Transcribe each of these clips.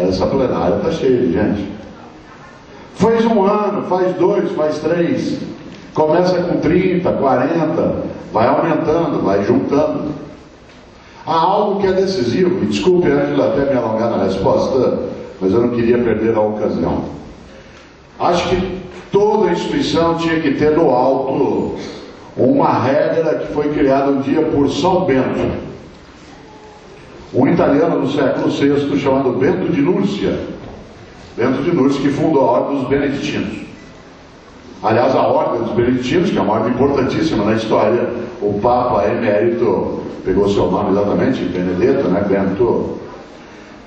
Essa plenária está cheia de gente. Faz um ano, faz 2, faz 3, começa com 30, 40, vai aumentando, vai juntando. Há algo que é decisivo, e desculpe, Ângela, até me alongar na resposta, mas eu não queria perder a ocasião. Acho que toda instituição tinha que ter no alto uma regra que foi criada um dia por São Bento, um italiano do século VI chamado Bento de Núrcia. Bento de Núrcia, que fundou a Ordem dos Beneditinos. Aliás, a Ordem dos Beneditinos, que é uma ordem importantíssima na história, o Papa Emérito pegou seu nome exatamente, Benedetto, né?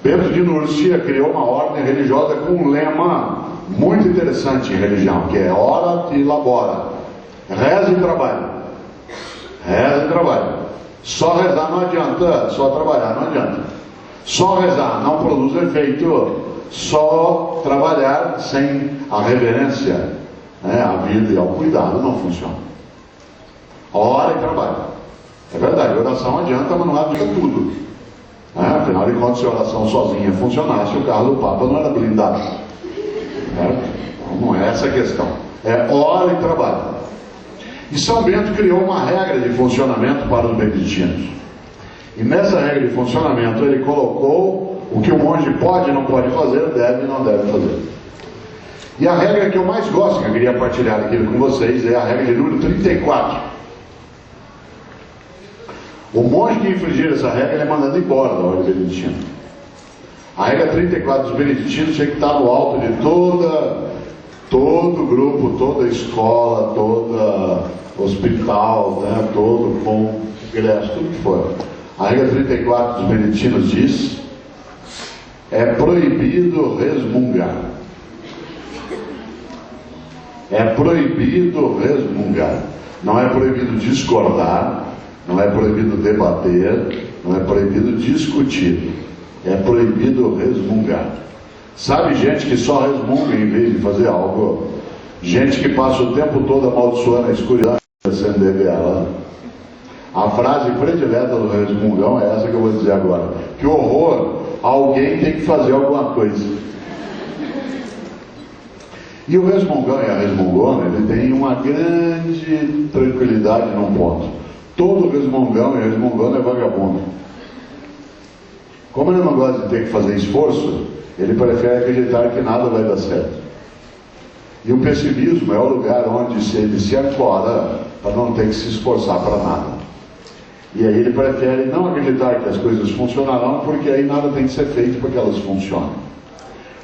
Bento de Núrcia criou uma ordem religiosa com um lema muito interessante em religião, que é ora e labora, reza e trabalha. Reza e trabalha. Só rezar não adianta, só trabalhar não adianta. Só rezar não produz efeito, só trabalhar sem a reverência, né, à vida e ao cuidado não funciona. Ora e trabalha. É verdade, oração adianta, mas não adianta tudo. Afinal de contas, se a oração sozinha funcionasse, o carro do Papa não era blindado. Não é essa a questão. É ora e trabalha. E São Bento criou uma regra de funcionamento para os beneditinos. E nessa regra de funcionamento ele colocou o que o monge pode e não pode fazer, deve e não deve fazer. E a regra que eu mais gosto, que eu queria partilhar aqui com vocês, é a regra de número 34. O monge que infringir essa regra é mandado embora da ordem beneditina. A regra 34 dos beneditinos tinha que estar no alto de todo grupo, toda escola, todo hospital, né, todo congresso, tudo que for. A regra 34 dos beneditinos diz: é proibido resmungar. É proibido resmungar. Não é proibido discordar, não é proibido debater, não é proibido discutir. É proibido resmungar. Sabe gente que só resmunga em vez de fazer algo? Gente que passa o tempo todo amaldiçoando a escuridão e acender vela. A frase predileta do resmungão é essa que eu vou dizer agora: que horror, alguém tem que fazer alguma coisa. E o resmungão e a resmungona, ele tem uma grande tranquilidade num ponto: todo resmungão e resmungona é vagabundo. Como ele não gosta de ter que fazer esforço, ele prefere acreditar que nada vai dar certo. E o pessimismo é o lugar onde ele se ancora para não ter que se esforçar para nada. E aí ele prefere não acreditar que as coisas funcionarão, porque aí nada tem que ser feito para que elas funcionem.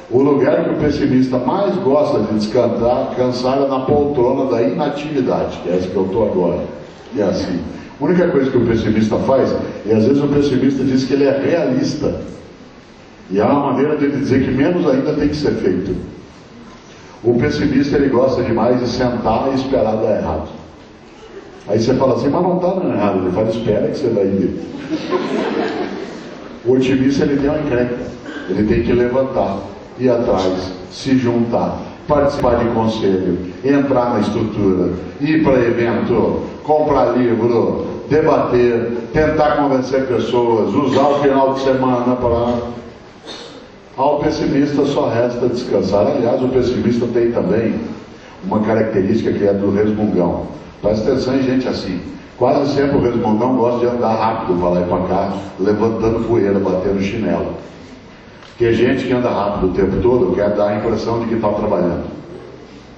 O lugar que o pessimista mais gosta de descansar é na poltrona da inatividade, que é essa que eu estou agora. E é assim. A única coisa que o pessimista faz, e às vezes o pessimista diz que ele é realista, e há uma maneira de ele dizer que menos ainda tem que ser feito. O pessimista, ele gosta demais de sentar e esperar dar errado. Aí você fala assim: mas não está dando errado. Ele fala: espera que você vai ir. O otimista, ele tem uma encrenca, ele tem que levantar, ir atrás, se juntar, participar de conselho, entrar na estrutura, ir para evento, comprar livro, debater, tentar convencer pessoas, usar o final de semana para... Ao pessimista só resta descansar. Aliás, o pessimista tem também uma característica que é do resmungão. Presta atenção em gente assim. Quase sempre o resmungão gosta de andar rápido para lá e para cá, levantando poeira, batendo chinelo. Porque gente que anda rápido o tempo todo quer dar a impressão de que está trabalhando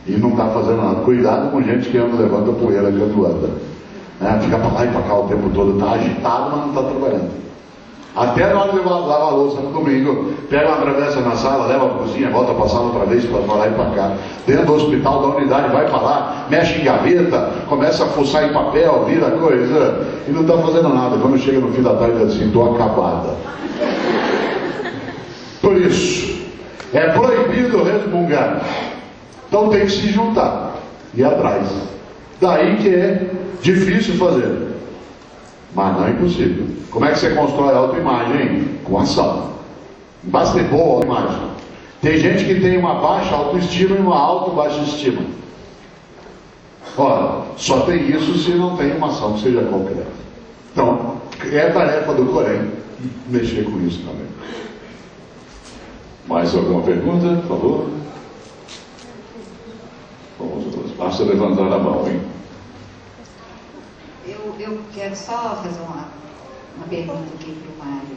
e não está fazendo nada. Cuidado com gente que anda, levanta poeira quando anda, fica para lá e para cá o tempo todo, está agitado, mas não está trabalhando. Até na hora de lavar a louça no domingo, pega uma travessa na sala, leva para a cozinha, volta para a sala outra vez para lá e para cá. Dentro do hospital, da unidade, vai para lá, mexe em gaveta, começa a fuçar em papel, vira coisa, e não está fazendo nada. Quando chega no fim da tarde, diz assim: estou acabada. Por isso, é proibido resmungar. Então tem que se juntar e ir atrás. Daí que é difícil fazer, mas não é impossível. Como é que você constrói a autoimagem? Com ação. Basta ter boa autoimagem. Tem gente que tem uma baixa autoestima e uma alta baixa estima. Ora, só tem isso se não tem uma ação que seja concreta. Então, é tarefa do Corém mexer com isso também. Mais alguma pergunta, por favor? Basta levantar a mão, hein? Eu quero só fazer uma pergunta aqui para o Mário.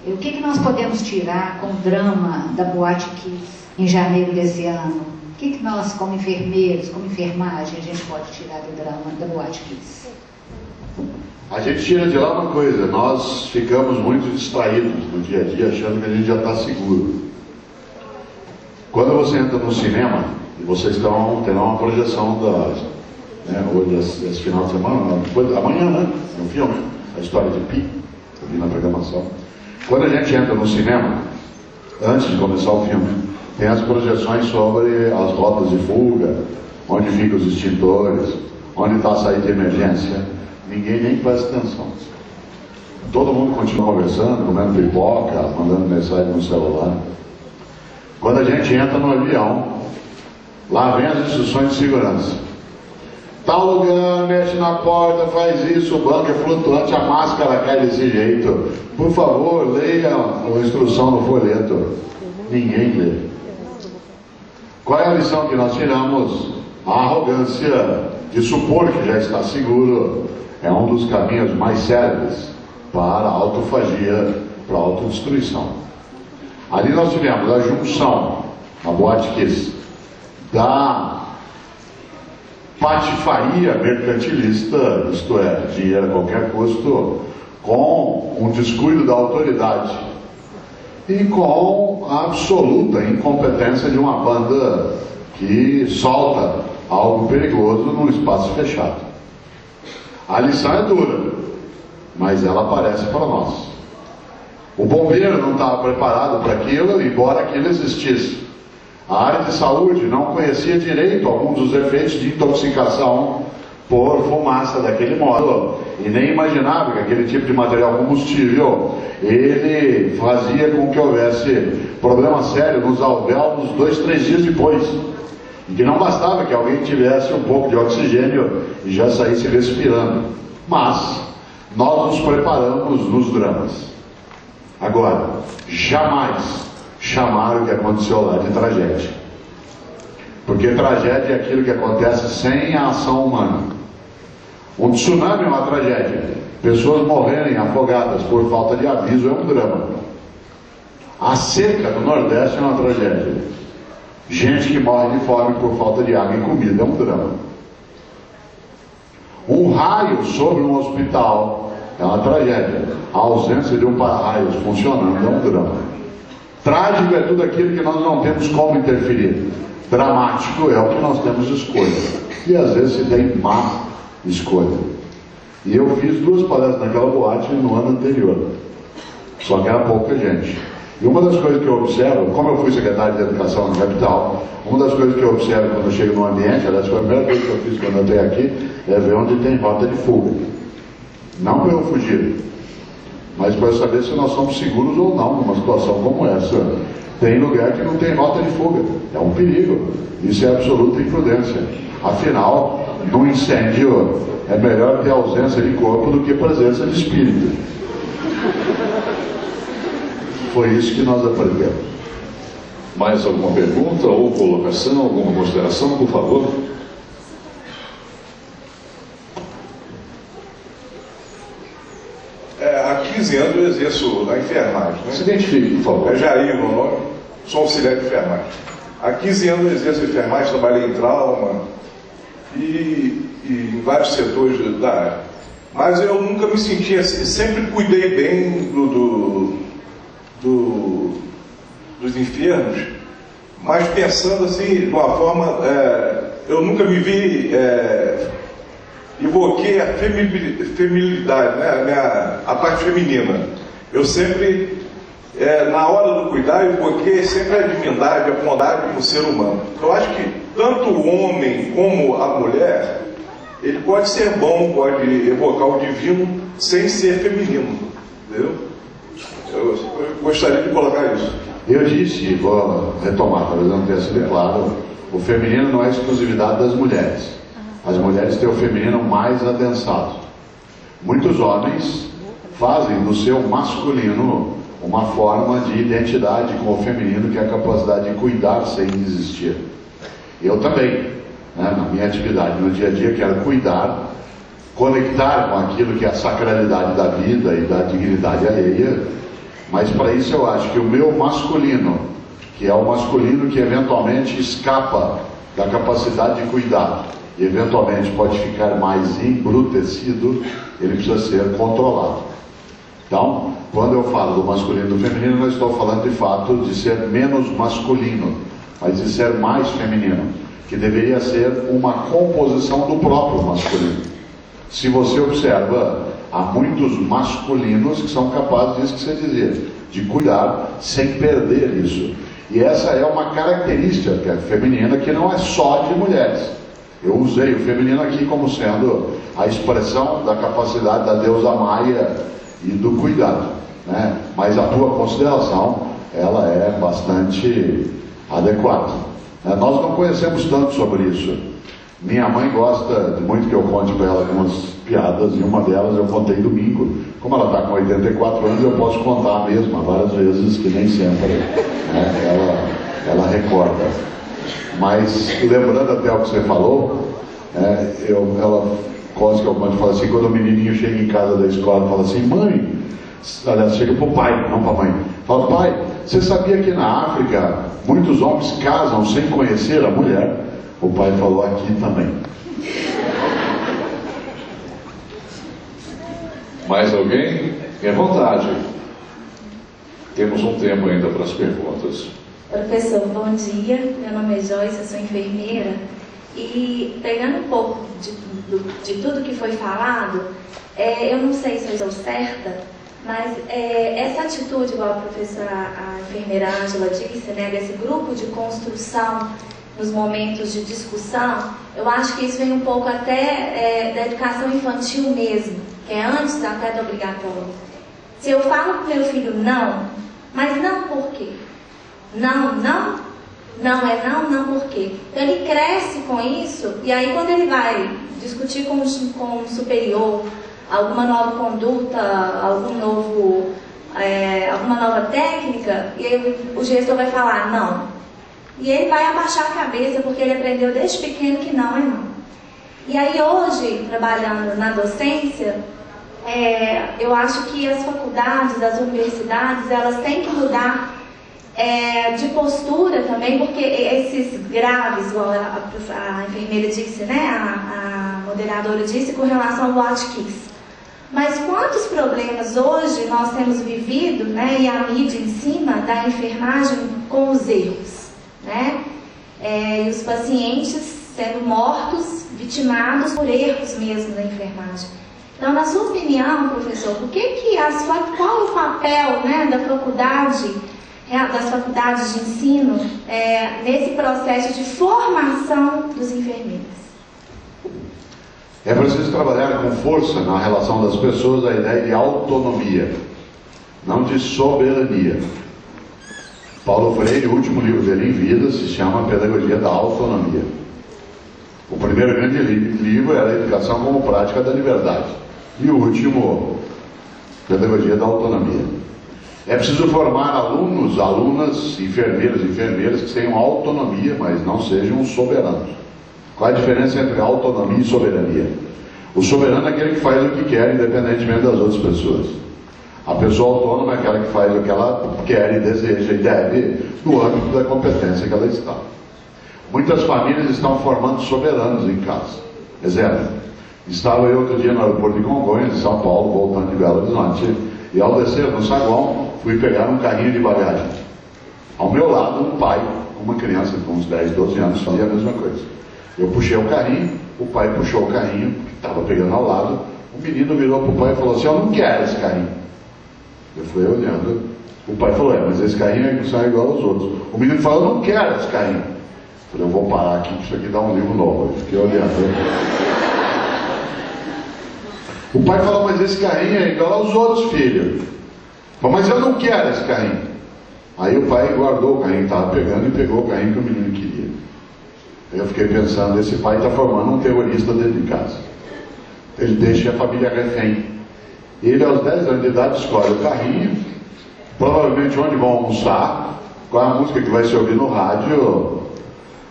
O que nós podemos tirar com o drama da Boate Kiss em janeiro desse ano? O que nós, como enfermeiros, como enfermagem, a gente pode tirar do drama da Boate Kiss? A gente tira de lá uma coisa: nós ficamos muito distraídos no dia a dia, achando que a gente já está seguro. Quando você entra no cinema, e vocês terão uma projeção hoje, esse final de semana, amanhã, né? No filme, a história de Pi, ali na programação. Quando a gente entra no cinema, antes de começar o filme, tem as projeções sobre as rotas de fuga, onde ficam os extintores, onde está a saída de emergência. Ninguém nem presta atenção. Todo mundo continua conversando, comendo pipoca, mandando mensagem no celular. Quando a gente entra no avião, lá vem as instruções de segurança. Tal lugar, mexe na porta, faz isso, o banco é flutuante, a máscara cai desse jeito. Por favor, leia a instrução no folheto. Ninguém lê. Qual é a lição que nós tiramos? A arrogância de supor que já está seguro é um dos caminhos mais sérios para a autofagia, para a autodestruição. Ali nós tivemos a junção, a Boate Kiss, da patifaria mercantilista, isto é, dinheiro a qualquer custo, com um descuido da autoridade e com a absoluta incompetência de uma banda que solta algo perigoso num espaço fechado. A lição é dura, mas ela aparece para nós. O bombeiro não estava preparado para aquilo, embora aquilo existisse. A área de saúde não conhecia direito alguns dos efeitos de intoxicação por fumaça daquele modo, e nem imaginava que aquele tipo de material combustível ele fazia com que houvesse problema sério nos alvéolos 2, 3 dias depois, e que não bastava que alguém tivesse um pouco de oxigênio e já saísse respirando. Mas nós nos preparamos nos dramas. Agora, jamais chamaram o que aconteceu lá de tragédia, porque tragédia é aquilo que acontece sem a ação humana. Um tsunami é uma tragédia, pessoas morrerem afogadas por falta de aviso é um drama. A seca no Nordeste é uma tragédia, gente que morre de fome por falta de água e comida é um drama. Um raio sobre um hospital é uma tragédia, a ausência de um para-raios funcionando é um drama. Trágico é tudo aquilo que nós não temos como interferir. Dramático é o que nós temos escolha. E às vezes se tem má escolha. E eu fiz 2 palestras naquela boate no ano anterior. Só que era pouca gente. E uma das coisas que eu observo, como eu fui secretário de Educação na capital, uma das coisas que eu observo quando eu chego no ambiente, aliás, foi a primeira coisa que eu fiz quando eu entrei aqui, é ver onde tem rota de fuga. Não para eu fugir, mas para saber se nós somos seguros ou não numa situação como essa. Tem lugar que não tem rota de fuga, é um perigo, isso é absoluta imprudência. Afinal, num incêndio é melhor ter ausência de corpo do que presença de espírito. Foi isso que nós aprendemos. Mais alguma pergunta ou colocação, alguma consideração, por favor? Há 15 anos eu exerço a enfermagem. Né? Se identifique, por favor. É Jair, meu nome, sou auxiliar de enfermagem. Há 15 anos eu exerço a enfermagem, trabalhei em trauma e em vários setores da área. Mas eu nunca me senti assim, sempre cuidei bem dos enfermos, mas pensando assim, de uma forma, eu nunca me vi, evoquei a feminilidade, né? a parte feminina. Eu sempre, na hora do cuidar, evoquei sempre a divindade, a bondade do ser humano. Eu acho que tanto o homem como a mulher, ele pode ser bom, pode evocar o divino sem ser feminino, entendeu? Eu gostaria de colocar isso. Eu disse, vou retomar, talvez não tenha sido claro, o feminino não é exclusividade das mulheres. As mulheres têm o feminino mais adensado. Muitos homens fazem do seu masculino uma forma de identidade com o feminino, que é a capacidade de cuidar sem desistir. Eu também, né, na minha atividade no dia a dia, quero cuidar, conectar com aquilo que é a sacralidade da vida e da dignidade alheia, mas para isso eu acho que o meu masculino, que é o masculino que eventualmente escapa da capacidade de cuidar e eventualmente pode ficar mais embrutecido, ele precisa ser controlado. Então, quando eu falo do masculino e do feminino, não estou falando de fato de ser menos masculino, mas de ser mais feminino, que deveria ser uma composição do próprio masculino. Se você observa, há muitos masculinos que são capazes disso que você dizia, de cuidar sem perder isso. E essa é uma característica feminina que não é só de mulheres. Eu usei o feminino aqui como sendo a expressão da capacidade da deusa Maia e do cuidado, né? Mas a tua consideração, ela é bastante adequada. Nós não conhecemos tanto sobre isso. Minha mãe gosta muito que eu conte para ela algumas piadas, e uma delas eu contei domingo. Como ela está com 84 anos, eu posso contar a mesma várias vezes, que nem sempre, né, ela recorda. Mas lembrando até o que você falou, ela conta que eu conto, fala assim, quando o menininho chega em casa da escola, fala assim, mãe, aliás, chega para o pai, não para a mãe, fala, pai, você sabia que na África muitos homens casam sem conhecer a mulher? O pai falou, aqui também. Mais alguém? Tenha vontade. Temos um tempo ainda para as perguntas. Professor, bom dia. Meu nome é Joyce, eu sou enfermeira. E pegando um pouco de tudo que foi falado, eu não sei se eu estou certa, mas essa atitude, igual a enfermeira Ângela disse, né, desse grupo de construção nos momentos de discussão, eu acho que isso vem um pouco até da educação infantil mesmo, que é antes até do obrigatório. Se eu falo para o meu filho não, mas não por quê? Não por quê? Então ele cresce com isso, e aí quando ele vai discutir com um superior, alguma nova conduta, alguma nova técnica, e aí o gestor vai falar não. E ele vai abaixar a cabeça, porque ele aprendeu desde pequeno que não é não. E aí hoje, trabalhando na docência, eu acho que as faculdades, as universidades, elas têm que mudar de postura também, porque esses graves, igual a enfermeira disse, né, a moderadora disse, com relação ao Boate Kiss. Mas quantos problemas hoje nós temos vivido, né, e a mídia em cima da enfermagem com os erros, né? E os pacientes sendo mortos, vitimados por erros mesmo da enfermagem. Então, na sua opinião, professor, qual é o papel, né, das faculdades de ensino nesse processo de formação dos enfermeiros? É preciso trabalhar com força na relação das pessoas a ideia de autonomia, não de soberania. Paulo Freire, o último livro dele em vida, se chama Pedagogia da Autonomia. O primeiro grande livro era a Educação como Prática da Liberdade. E o último, Pedagogia da Autonomia. É preciso formar alunos, alunas, enfermeiros e enfermeiras que tenham autonomia, mas não sejam soberanos. Qual a diferença entre autonomia e soberania? O soberano é aquele que faz o que quer, independentemente das outras pessoas. A pessoa autônoma é aquela que faz o que ela quer e deseja e deve, no âmbito da competência que ela está. Muitas famílias estão formando soberanos em casa. Exemplo, estava eu outro dia no aeroporto de Congonhas, em São Paulo, voltando de Belo Horizonte, e ao descer no saguão, fui pegar um carrinho de bagagem. Ao meu lado, um pai, uma criança com uns 10, 12 anos, fazia a mesma coisa. Eu puxei o carrinho, o pai puxou o carrinho, que estava pegando ao lado, o menino virou para o pai e falou assim, eu não quero esse carrinho. Eu fui olhando, o pai falou, mas esse carrinho não sai igual aos outros. O menino falou, eu não quero esse carrinho. Eu falei, eu vou parar aqui, que isso aqui dá um livro novo. Eu fiquei olhando. O pai falou, mas esse carrinho é igual aos outros, filho. Mas eu não quero esse carrinho. Aí o pai guardou o carrinho, estava pegando, e pegou o carrinho que o menino queria. Eu fiquei pensando, esse pai está formando um terrorista dentro de casa. Ele deixa a família refém. Ele, aos 10 anos de idade, escolhe o carrinho, provavelmente onde vão almoçar, qual é a música que vai se ouvir no rádio,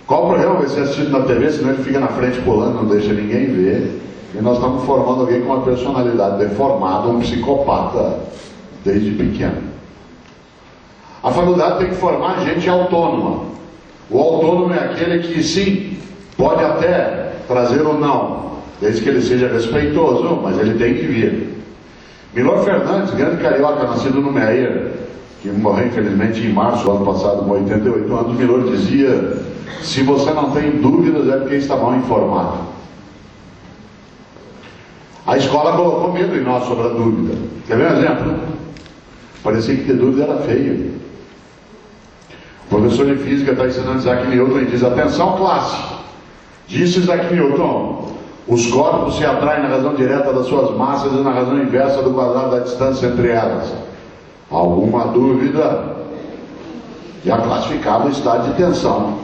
qual programa vai ser assistido na TV, senão ele fica na frente pulando, não deixa ninguém ver. E nós estamos formando alguém com uma personalidade deformada, um psicopata, desde pequeno. A faculdade tem que formar gente autônoma. O autônomo é aquele que, sim, pode até trazer ou não, desde que ele seja respeitoso, mas ele tem que vir. Milor Fernandes, grande carioca, nascido no Meier, que morreu infelizmente em março do ano passado, com 88 anos, Milor dizia: se você não tem dúvidas é porque está mal informado. A escola colocou medo em nós sobre a dúvida. Quer ver um exemplo? Parecia que ter dúvida era feio. O professor de física está ensinando Isaac Newton e diz: atenção, classe, disse Isaac Newton, os corpos se atraem na razão direta das suas massas e na razão inversa do quadrado da distância entre elas. Alguma dúvida? Já classificava o estado de tensão.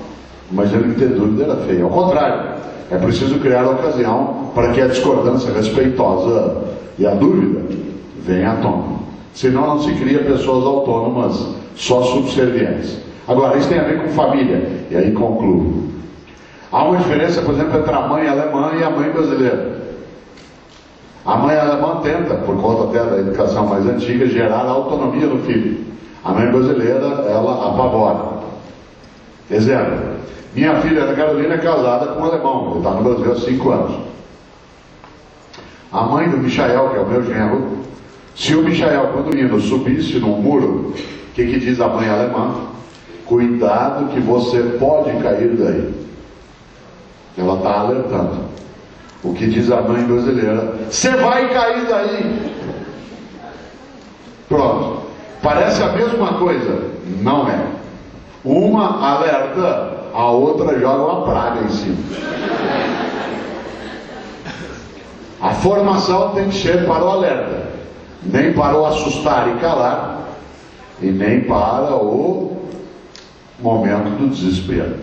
Imaginando que ter dúvida era feio. Ao contrário, é preciso criar a ocasião para que a discordância respeitosa e a dúvida venha à tona. Senão não se cria pessoas autônomas, só subservientes. Agora, isso tem a ver com família, e aí concluo. Há uma diferença, por exemplo, entre a mãe alemã e a mãe brasileira. A mãe alemã tenta, por conta até da educação mais antiga, gerar autonomia no filho. A mãe brasileira, ela apavora. Exemplo: minha filha Ana Carolina é casada com um alemão, ele está no Brasil há 5 anos. A mãe do Michael, que é o meu genro, se o Michael, quando o menino subisse num muro, o que diz a mãe alemã? Cuidado que você pode cair daí. Ela está alertando. O que diz a mãe brasileira? Você vai cair daí. Pronto. Parece a mesma coisa. Não é. Uma alerta, a outra joga uma praga em cima. A formação tem que ser para o alerta, nem para o assustar e calar, e nem para o momento do desespero.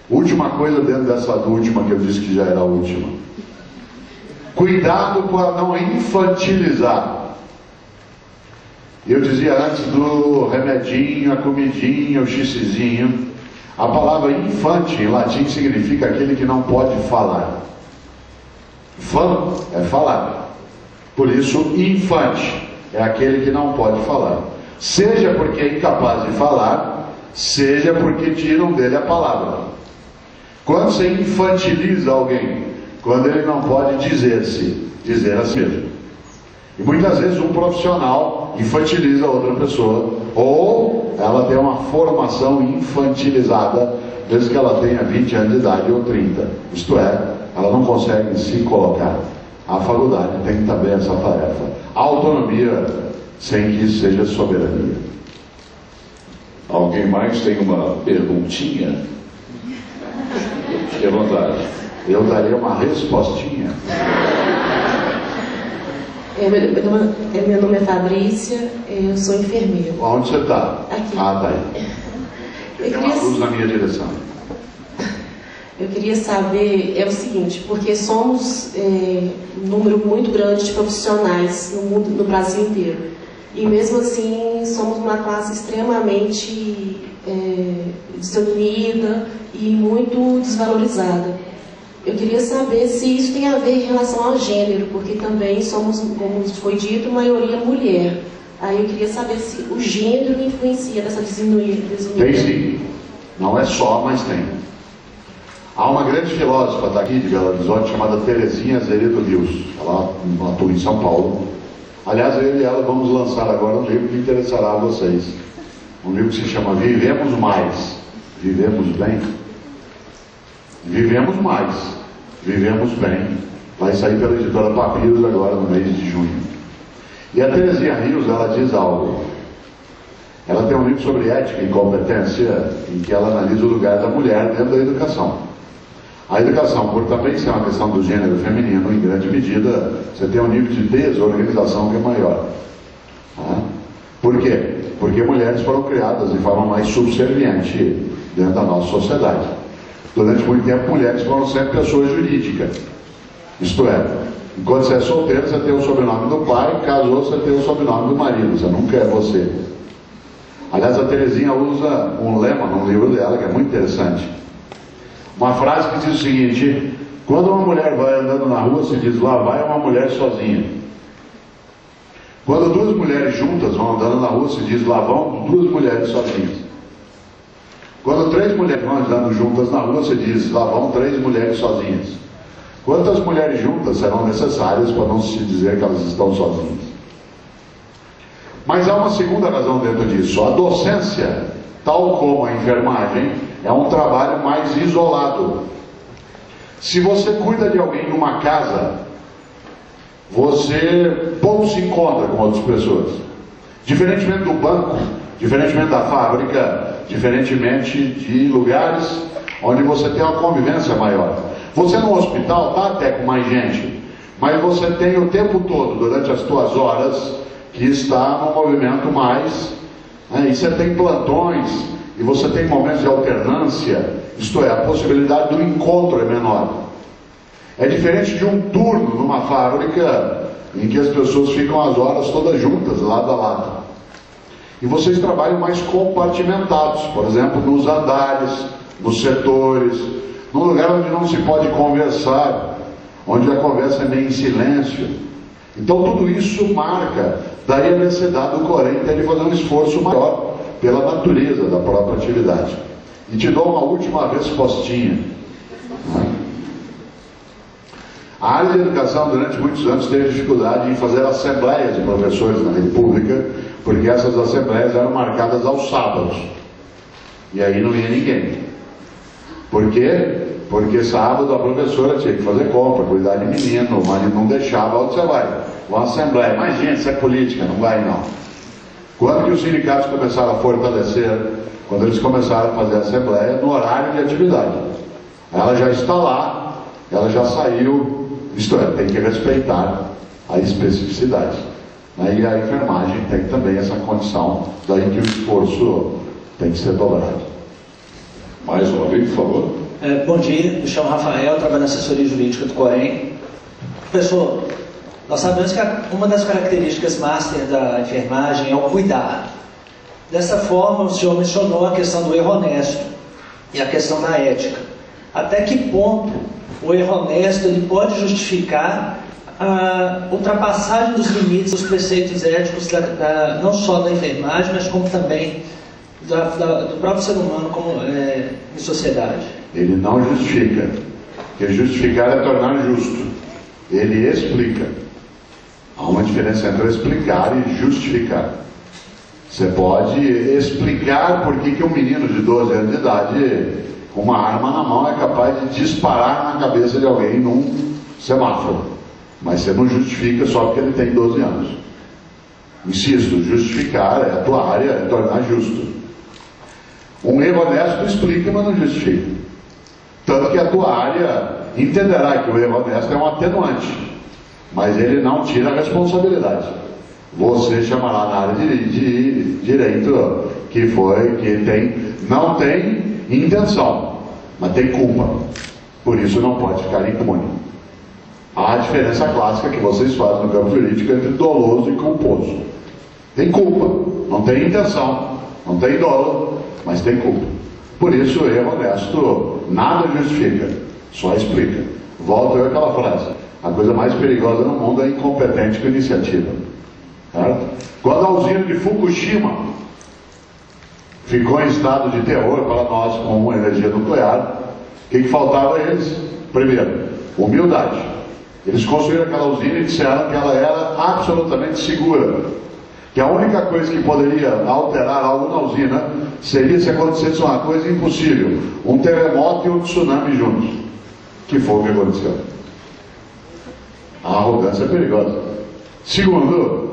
Última coisa dentro dessa última que eu disse que já era a última: cuidado para não infantilizar. Eu dizia antes do remedinho, a comidinha, o xixizinho. A palavra infante em latim significa aquele que não pode falar. Fan é falar. Por isso, infante é aquele que não pode falar. Seja porque é incapaz de falar, seja porque tiram dele a palavra. Quando você infantiliza alguém? Quando ele não pode dizer a si mesmo. E muitas vezes um profissional infantiliza outra pessoa, ou ela tem uma formação infantilizada, desde que ela tenha 20 anos de idade ou 30. Isto é, ela não consegue se colocar. A faculdade tem também essa tarefa. A autonomia, sem que isso seja soberania. Alguém mais tem uma perguntinha? Fique à vontade. Eu daria uma respostinha. Meu nome é Fabrícia, eu sou enfermeira. Onde você está? Aqui. Ah, tá aí. Tem uma luz na minha direção. Eu queria saber, é o seguinte, porque somos um número muito grande de profissionais no mundo, no Brasil inteiro. E mesmo assim, somos uma classe extremamente desunida e muito desvalorizada. Eu queria saber se isso tem a ver em relação ao gênero, porque também somos, como foi dito, maioria mulher. Aí eu queria saber se o gênero influencia nessa desunidade. Tem sim. Não é só, mas tem. Há uma grande filósofa daqui de Belo Horizonte chamada Terezinha Azeredo Rios. Ela atua em São Paulo. Aliás, eu e ela vamos lançar agora um livro que interessará a vocês. Um livro que se chama Vivemos Mais. Vivemos bem? Vivemos mais, vivemos bem. Vai sair pela editora Papiros agora no mês de junho. E a Terezinha Rios, ela diz algo. Ela tem um livro sobre ética e competência, em que ela analisa o lugar da mulher dentro da educação. A educação, por também ser uma questão do gênero feminino, em grande medida, você tem um nível de desorganização que é maior. Por quê? Porque mulheres foram criadas de forma mais subserviente dentro da nossa sociedade. Durante muito tempo, mulheres foram sempre pessoas jurídicas. Isto é, enquanto você é solteiro, você tem o sobrenome do pai, casou, você tem o sobrenome do marido, você nunca é você. Aliás, a Terezinha usa um lema num livro dela que é muito interessante. Uma frase que diz o seguinte: quando uma mulher vai andando na rua, se diz lá vai uma mulher sozinha. Quando duas mulheres juntas vão andando na rua, se diz lá vão duas mulheres sozinhas. Quando três mulheres vão andando juntas na rua, se diz lá vão três mulheres sozinhas. Quantas mulheres juntas serão necessárias para não se dizer que elas estão sozinhas? Mas há uma segunda razão dentro disso. A docência, tal como a enfermagem, é um trabalho mais isolado. Se você cuida de alguém numa casa, você pouco se encontra com outras pessoas. Diferentemente do banco, diferentemente da fábrica, diferentemente de lugares onde você tem uma convivência maior. Você no hospital está até com mais gente, mas você tem o tempo todo, durante as suas horas, que está num movimento mais, e você tem plantões, e você tem momentos de alternância, isto é, a possibilidade do encontro é menor. É diferente de um turno numa fábrica, em que as pessoas ficam as horas todas juntas, lado a lado. E vocês trabalham mais compartimentados, por exemplo, nos andares, nos setores, num lugar onde não se pode conversar, onde a conversa é meio em silêncio. Então tudo isso marca, daí a necessidade do Corém ter de fazer um esforço maior pela natureza da própria atividade. E te dou uma última respostinha. A área de educação durante muitos anos teve dificuldade em fazer assembleias de professores na República, porque essas assembleias eram marcadas aos sábados. E aí não ia ninguém. Por quê? Porque sábado a professora tinha que fazer compra, cuidar de menino, o marido não deixava. Onde você vai? Uma assembleia. Mas gente, isso é política, não vai não. Quando que os sindicatos começaram a fortalecer? Quando eles começaram a fazer a assembleia no horário de atividade. Ela já está lá, ela já saiu, isto é, tem que respeitar a especificidade. E a enfermagem tem também essa condição, daí que o esforço tem que ser dobrado. Mais uma vez, por favor. Bom dia, me chamo Rafael, trabalho na assessoria jurídica do Corém. Professor, nós sabemos que uma das características master da enfermagem é o cuidado. Dessa forma, o senhor mencionou a questão do erro honesto e a questão da ética. Até que ponto o erro honesto ele pode justificar a ultrapassagem dos limites dos preceitos éticos não só da enfermagem, mas como também do próprio ser humano como, em sociedade? Ele não justifica. Porque justificar é tornar justo. Ele explica. Há uma diferença entre explicar e justificar. Você pode explicar por que um menino de 12 anos de idade, com uma arma na mão, é capaz de disparar na cabeça de alguém num semáforo. Mas você não justifica só porque ele tem 12 anos. Insisto, justificar é a tua área, é tornar justo. Um erro honesto explica, mas não justifica. Tanto que a tua área entenderá que o erro honesto é um atenuante, mas ele não tira a responsabilidade. Você chamará na área de direito que não tem intenção, mas tem culpa. Por isso não pode ficar impune. Há a diferença clássica que vocês fazem no campo jurídico entre doloso e culposo. Tem culpa, não tem intenção, não tem dolo, mas tem culpa. Por isso o erro honesto nada justifica, só explica. Volto eu àquela frase: a coisa mais perigosa no mundo é incompetente com iniciativa. Certo? Quando a usina de Fukushima ficou em estado de terror para nós com energia nuclear, o que faltava a eles? Primeiro, humildade. Eles construíram aquela usina e disseram que ela era absolutamente segura, que a única coisa que poderia alterar algo na usina seria se acontecesse uma coisa impossível, um terremoto e um tsunami juntos, que foi o que aconteceu. A arrogância é perigosa. Segundo,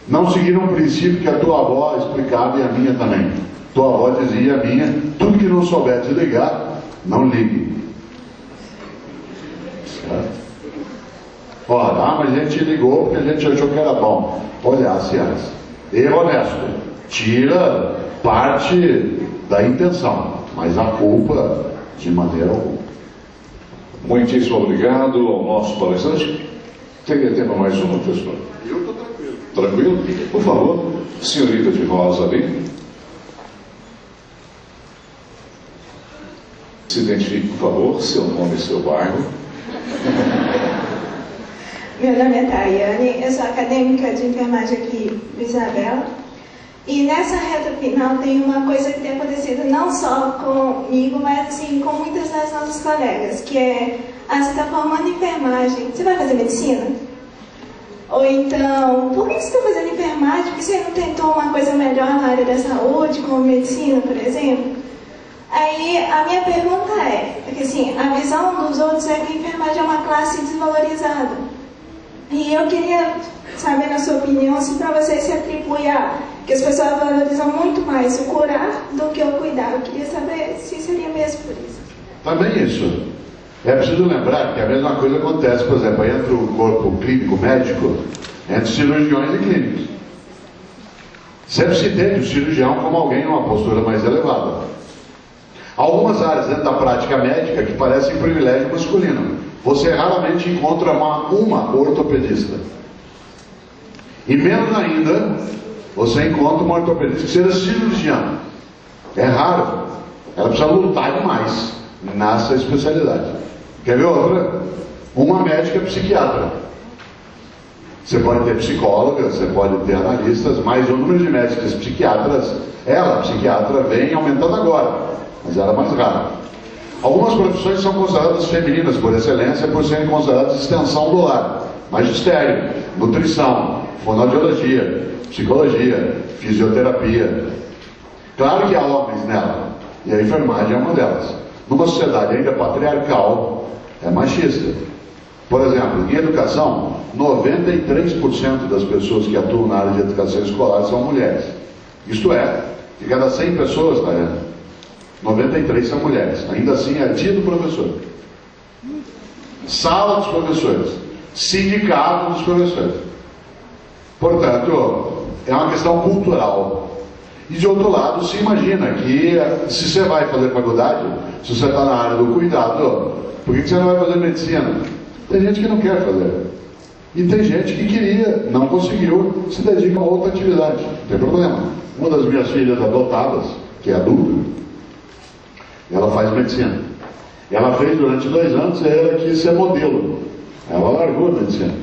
não seguiram um princípio que a tua avó explicava e a minha também. Tua avó dizia, a minha: tudo que não souber desligar, não ligue. Certo? Ora, mas a gente ligou porque a gente achou que era bom. Olhasse antes. Erro honesto. Tira parte da intenção, mas a culpa de maneira alguma. Muitíssimo obrigado ao nosso palestrante. Teria tempo mais uma, professor? Eu estou tranquilo. Tranquilo? Por favor, senhorita de rosa ali. Se identifique, por favor, seu nome e seu bairro. Meu nome é Tayane, eu sou acadêmica de enfermagem aqui de Isabela. E nessa reta final tem uma coisa que tem acontecido não só comigo, mas assim, com muitas das nossas colegas, que é, você está formando em enfermagem, você vai fazer medicina? Ou então, por que você está fazendo enfermagem? Por que você não tentou uma coisa melhor na área da saúde, como medicina, por exemplo? Aí a minha pergunta é que assim, a visão dos outros é que a enfermagem é uma classe desvalorizada. E eu queria saber, na sua opinião, se para você se atribui a que as pessoas valorizam muito mais o curar do que o cuidar. Eu queria saber se seria mesmo por isso. Também isso. É preciso lembrar que a mesma coisa acontece, por exemplo, entre o corpo clínico médico, entre cirurgiões e clínicos. Sempre se entende o cirurgião como alguém em uma postura mais elevada. Algumas áreas dentro da prática médica que parecem privilégio masculino. Você raramente encontra uma ortopedista. E menos ainda, você encontra uma ortopedista que seja cirurgiã. É raro. Ela precisa lutar demais nessa especialidade. Quer ver outra? Uma médica psiquiatra. Você pode ter psicóloga, você pode ter analistas, mas o número de médicas psiquiatras, ela, psiquiatra, vem aumentando agora, mas ela é mais rara. Algumas profissões são consideradas femininas por excelência, por serem consideradas extensão do lar. Magistério, nutrição, fonoaudiologia, psicologia, fisioterapia. Claro que há homens nela, e a enfermagem é uma delas. Numa sociedade ainda patriarcal, é machista. Por exemplo, em educação, 93% das pessoas que atuam na área de educação escolar são mulheres. Isto é, de cada 100 pessoas, tá vendo? 93 são mulheres. Ainda assim é dia do professor. Sala dos professores. Sindicato dos professores. Portanto, é uma questão cultural. E de outro lado, se imagina que se você vai fazer faculdade, se você está na área do cuidado, por que você não vai fazer medicina? Tem gente que não quer fazer. E tem gente que queria, não conseguiu, se dedica a outra atividade. Não tem problema. Uma das minhas filhas adotadas, que é adulta, ela faz medicina. Ela fez durante 2 anos e ela quis ser modelo. Ela largou a medicina.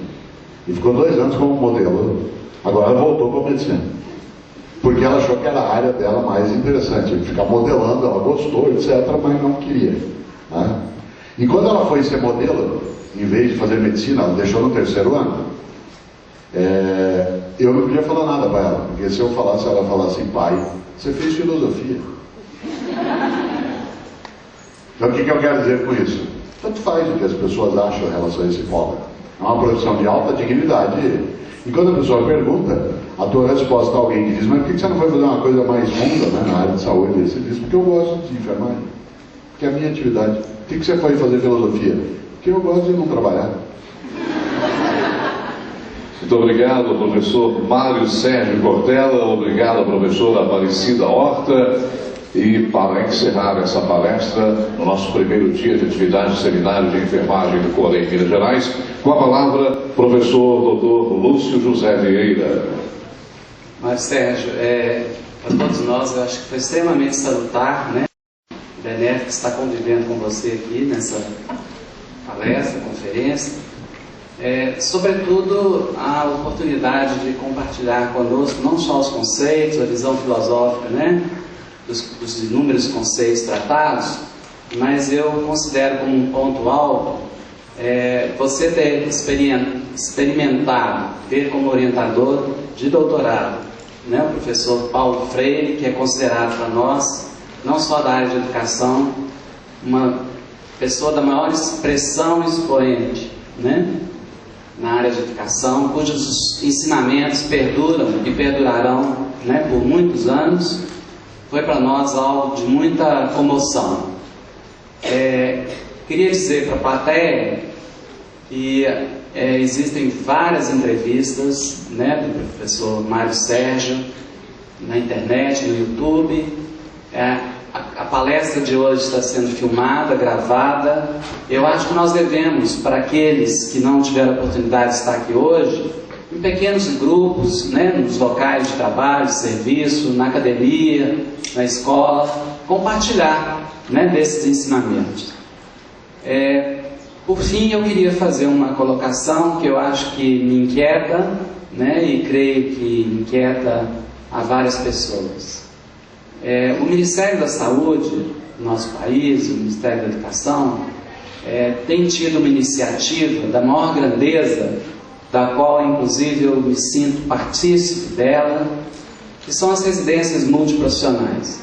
E ficou 2 anos como modelo. Agora ela voltou para a medicina. Porque ela achou que era a área dela mais interessante. Ficar modelando, ela gostou, etc., mas não queria. Né? E quando ela foi ser modelo, em vez de fazer medicina, ela deixou no 3º ano. Eu não podia falar nada para ela. Porque se eu falasse, ela falasse assim, pai, você fez filosofia. Então o que eu quero dizer com isso? Tanto faz o que as pessoas acham em relação a esse polo. É uma profissão de alta dignidade. E quando a pessoa pergunta, a tua resposta a alguém que diz, mas por que você não foi fazer uma coisa mais funda, né, na área de saúde? Você diz, porque eu gosto de enfermagem. Porque é a minha atividade. Por que você foi fazer filosofia? Porque eu gosto de não trabalhar. Muito obrigado, professor Mário Sérgio Cortella. Obrigado, professora Aparecida Horta. E para encerrar essa palestra, no nosso primeiro dia de atividade do Seminário de Enfermagem do Corém, Minas Gerais, com a palavra, professor Dr. Lúcio José Vieira. Mário Sérgio, para todos nós, eu acho que foi extremamente salutar, né? Benéfico estar convivendo com você aqui nessa palestra, conferência. Sobretudo, a oportunidade de compartilhar conosco não só os conceitos, a visão filosófica, né? Dos inúmeros conceitos tratados, mas eu considero como um ponto alto você ter experimentado, ter como orientador de doutorado, né, o professor Paulo Freire, que é considerado para nós, não só da área de educação, uma pessoa da maior expressão e expoente, né, na área de educação, cujos ensinamentos perduram e perdurarão, né, por muitos anos. Foi para nós algo de muita comoção. Queria dizer para a plateia que existem várias entrevistas, né, do professor Mário Sérgio na internet, no YouTube. A palestra de hoje está sendo filmada, gravada. Eu acho que nós devemos, para aqueles que não tiveram a oportunidade de estar aqui hoje, em pequenos grupos, né, nos locais de trabalho, de serviço, na academia, na escola, compartilhar, né, desses ensinamentos. Por fim, eu queria fazer uma colocação que eu acho que me inquieta, né, e creio que inquieta a várias pessoas. O Ministério da Saúde do nosso país, o Ministério da Educação, tem tido uma iniciativa da maior grandeza, da qual inclusive eu me sinto partícipe dela, que são as residências multiprofissionais,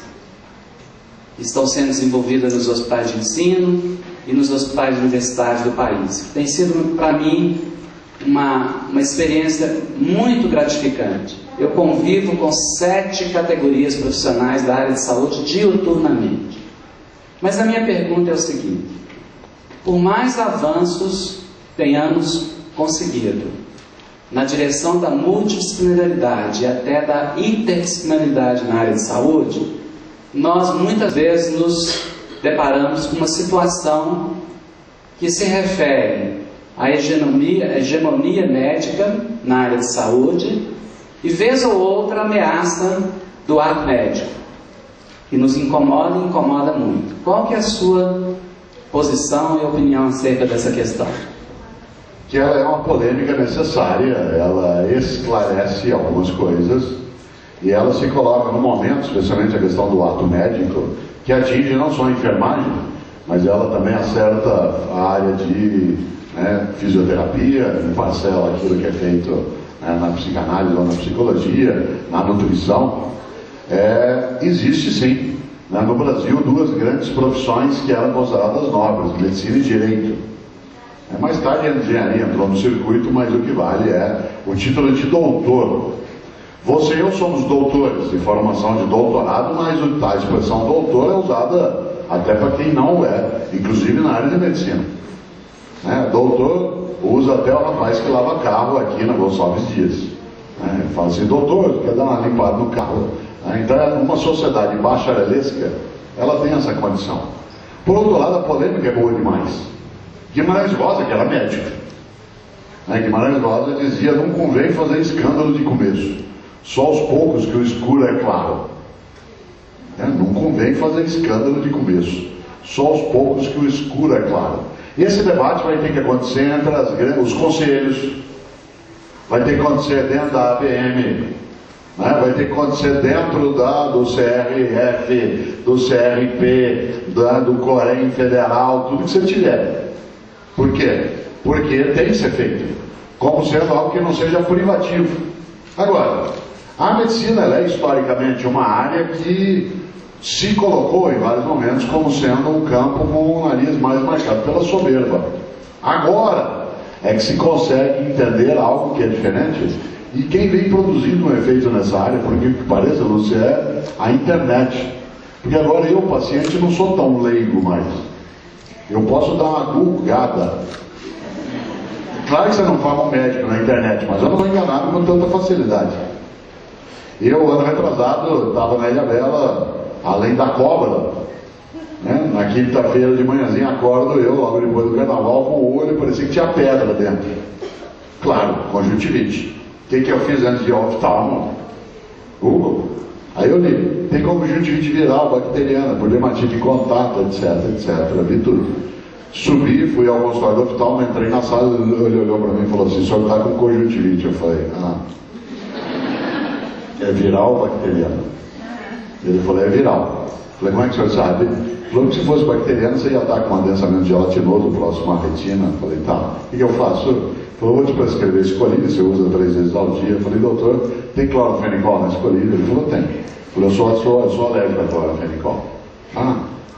que estão sendo desenvolvidas nos hospitais de ensino e nos hospitais universitários do país. Tem sido para mim uma experiência muito gratificante. Eu convivo com 7 categorias profissionais da área de saúde diuturnamente. Mas a minha pergunta é o seguinte: por mais avanços tenhamos conseguido na direção da multidisciplinaridade e até da interdisciplinaridade na área de saúde, nós muitas vezes nos deparamos com uma situação que se refere à hegemonia médica na área de saúde e vez ou outra ameaça do ato médico, que nos incomoda e incomoda muito. Qual que é a sua posição e opinião acerca dessa questão? Que ela é uma polêmica necessária, ela esclarece algumas coisas e ela se coloca no momento, especialmente a questão do ato médico, que atinge não só a enfermagem, mas ela também acerta a área de fisioterapia, parcela aquilo que é feito na psicanálise ou na psicologia, na nutrição. Existe sim, no Brasil, 2 grandes profissões que eram consideradas nobres, medicina e direito. Mais tarde a engenharia entrou no circuito, mas o que vale é o título de doutor. Você e eu somos doutores de formação de doutorado, mas a expressão doutor é usada até para quem não é, inclusive na área de medicina. Doutor usa até o rapaz que lava carro aqui na Gonçalves Dias. Fala assim: doutor, quer dar uma limpada no carro? Então, uma sociedade bacharelesca, ela tem essa condição. Por outro lado, a polêmica é boa demais. Guimarães Rosa, que era médico, Guimarães Rosa dizia: não convém fazer escândalo de começo, só aos poucos que o escuro é claro. Não convém fazer escândalo de começo, só aos poucos que o escuro é claro. E esse debate vai ter que acontecer entre os conselhos, vai ter que acontecer dentro da ABM, vai ter que acontecer dentro do CRF, do CRP, do Corém Federal, tudo que você tiver. Por quê? Porque tem que ser feito, como sendo algo que não seja privativo. Agora, a medicina ela é historicamente uma área que se colocou em vários momentos como sendo um campo com o nariz mais marcado pela soberba. Agora é que se consegue entender algo que é diferente, e quem vem produzindo um efeito nessa área, por que pareça, Lúcia, é a internet. Porque agora eu, paciente, não sou tão leigo mais. Eu posso dar uma googada. Claro que você não fala um médico na internet, mas eu não sou enganado com tanta facilidade. Eu, ano retrasado, estava na Ilha Bela, além da cobra, na quinta-feira de manhãzinha, acordo eu, logo depois do carnaval, com o olho, parecia que tinha pedra dentro. Claro, conjuntivite. O que eu fiz antes de oftalmo? Google. Aí eu li, tem conjuntivite viral, bacteriana, por dermatite de contato, etc, vi tudo. Subi, fui ao consultório do oftalmo, entrei na sala, ele olhou para mim e falou assim: o senhor está com conjuntivite. Eu falei: é viral ou bacteriana? Ele falou: é viral. Eu falei: como é que o senhor sabe? Ele falou que se fosse bacteriano, você ia estar com um adensamento gelatinoso próximo à retina. Eu falei: tá, o que eu faço? Ele falou: vou te prescrever escolina, você usa 3 vezes ao dia. Eu falei: doutor, tem clorofenicol na escolina? Ele falou: tem. Eu falei: eu sou alérgico a clorofenicol. Então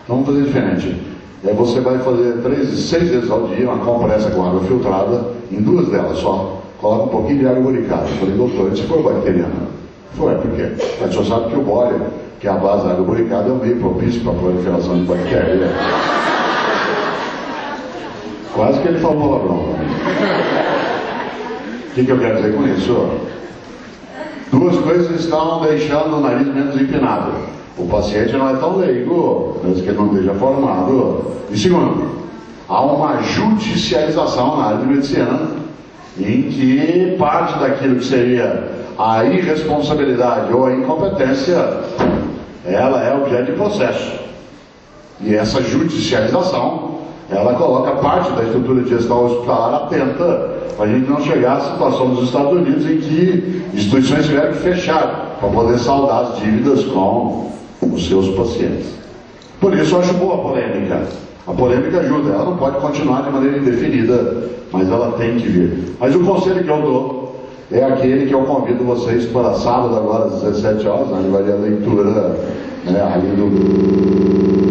vamos fazer diferente. Você vai fazer 6 vezes ao dia uma compressa com água filtrada, em 2 delas só. Coloca um pouquinho de água boricada. Eu falei: doutor, se for bacteriana? Ele falou: por quê? A gente só sabe que o bólio, que é a base da água boricada, é um meio propício para a proliferação de bactérias. Quase que ele falou palavrão. O que eu quero dizer com isso? 2 coisas estão deixando o nariz menos empinado. O paciente não é tão leigo, mesmo que ele não esteja formado. E segundo, há uma judicialização na área de medicina, em que parte daquilo que seria a irresponsabilidade ou a incompetência ela é objeto de processo. E essa judicialização, ela coloca parte da estrutura de gestão hospitalar atenta para a gente não chegar à situação dos Estados Unidos em que instituições tiveram que fechar para poder saldar as dívidas com os seus pacientes. Por isso eu acho boa a polêmica. A polêmica ajuda, ela não pode continuar de maneira indefinida, mas ela tem que vir. Mas o conselho que eu dou é aquele que eu convido vocês para sábado agora às 17 horas, onde vai ter a leitura ali do